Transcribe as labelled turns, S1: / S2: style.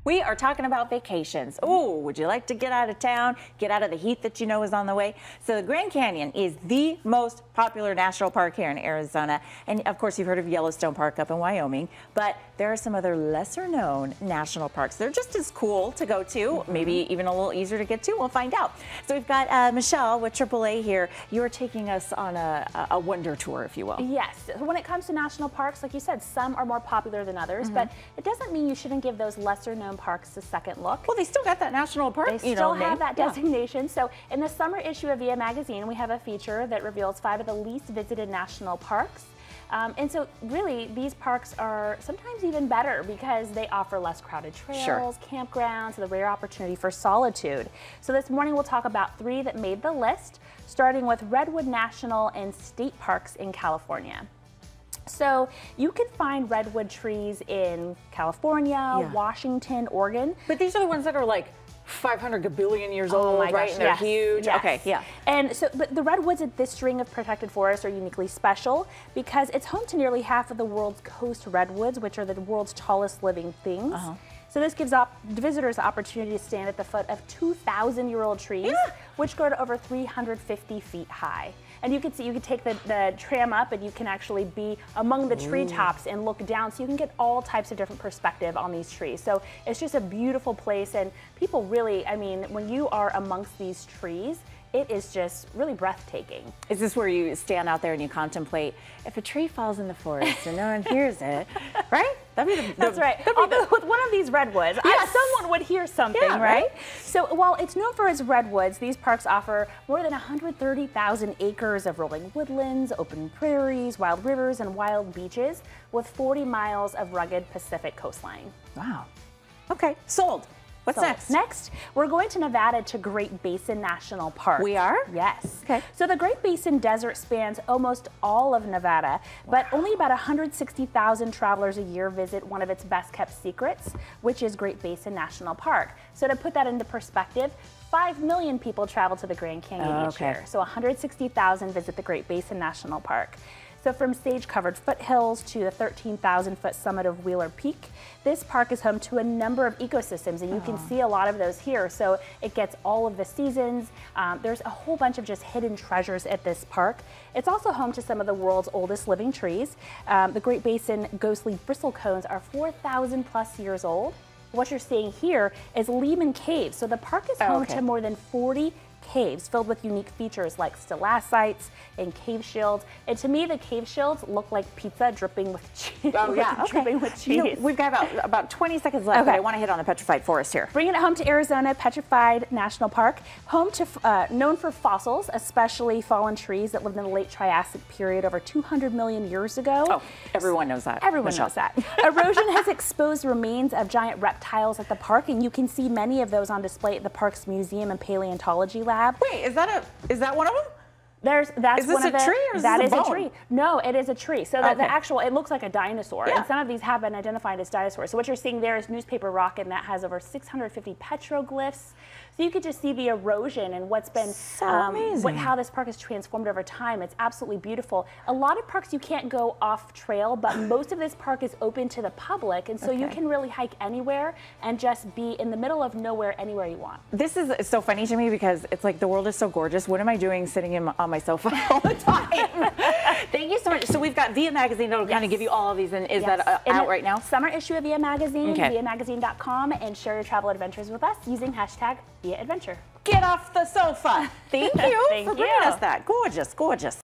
S1: We are talking about vacations. Oh, would you like to get out of town, get out of the heat that you know is on the way? So the Grand Canyon is the most popular national park here in Arizona. And of course, you've heard of Yellowstone Park up in Wyoming, but there are some other lesser known national parks. They're just as cool to go to, maybe even a little easier to get to. We'll find out. So we've got Michelle with AAA here. You're taking us on a wonder tour, if you will.
S2: Yes. When it comes to national parks, like you said, some are more popular than others, but it doesn't mean you shouldn't give those lesser known parks a second look.
S1: Well, they still got that national park,
S2: They still have that designation. So in the summer issue of VIA Magazine, we have a feature that reveals 5 of the least visited national parks. And so really, these parks are sometimes even better because they offer less crowded trails, campgrounds, the rare opportunity for solitude. So this morning we'll talk about 3 that made the list, starting with Redwood National and State Parks in California. So you can find redwood trees in California, Washington, Oregon.
S1: But these are the ones that are like 500 gabillion years old, right? And they're huge.
S2: Yes.
S1: Okay, yeah.
S2: And so, but the redwoods at this string of protected forests are uniquely special because it's home to nearly half of the world's coast redwoods, which are the world's tallest living things. So this gives visitors the opportunity to stand at the foot of 2,000-year-old trees, which grow to over 350 feet high. And you can see, you can take the tram up and you can actually be among the treetops and look down, so you can get all types of different perspective on these trees. So it's just a beautiful place, and people really, I mean, when you are amongst these trees, it is just really breathtaking. Is
S1: this where you stand out there and you contemplate, if a tree falls in the forest and no one hears it, right?
S2: That's right. Although with one of these redwoods, someone would hear something, right? So while it's known for its redwoods, these parks offer more than 130,000 acres of rolling woodlands, open prairies, wild rivers, and wild beaches with 40 miles of rugged Pacific coastline.
S1: Wow. Okay, sold. What's next?
S2: Next, we're going to Nevada to Great Basin National Park.
S1: We are?
S2: Yes.
S1: Okay.
S2: So the Great Basin Desert spans almost all of Nevada, but only about 160,000 travelers a year visit one of its best kept secrets, which is Great Basin National Park. So to put that into perspective, 5 million people travel to the Grand Canyon each year. So 160,000 visit the Great Basin National Park. So from sage-covered foothills to the 13,000-foot summit of Wheeler Peak, this park is home to a number of ecosystems, and you can see a lot of those here. So it gets all of the seasons. There's a whole bunch of just hidden treasures at this park. It's also home to some of the world's oldest living trees. The Great Basin ghostly bristlecones are 4,000 plus years old. What you're seeing here is Lehman Cave. So the park is home to more than 40 caves filled with unique features like stalactites and cave shields. And to me, the cave shields look like pizza dripping with cheese. Dripping with cheese.
S1: You know, we've got about 20 seconds left, but I want to hit on the petrified forest here.
S2: Bringing it home to Arizona, Petrified National Park, home to known for fossils, especially fallen trees that lived in the late Triassic period over 200 million years ago.
S1: Oh, everyone knows that.
S2: Everyone knows that. Erosion has exposed remains of giant reptiles at the park, and you can see many of those on display at the park's museum and paleontology lab.
S1: Wait, is that one of them?
S2: That's
S1: is this
S2: one of
S1: a tree or is
S2: that
S1: this
S2: is
S1: a bone?
S2: A tree. No, it is a tree. So the actual, it looks like a dinosaur, and some of these have been identified as dinosaurs. So what you're seeing there is newspaper rock, and that has over 650 petroglyphs. So you could just see the erosion and what's been, how this park has transformed over time. It's absolutely beautiful. A lot of parks you can't go off trail, but most of this park is open to the public, and so you can really hike anywhere and just be in the middle of nowhere, anywhere you want.
S1: This is so funny to me because it's like the world is so gorgeous. What am I doing sitting on my sofa all the time? Thank you so much. So we've got VIA Magazine that'll kind of give you all of these, and is that out right now?
S2: Summer issue of VIA Magazine, viamagazine.com, and share your travel adventures with us using hashtag VIA Adventure.
S1: Get off the sofa. Thank you
S2: Thank
S1: for bringing us that. Gorgeous, gorgeous.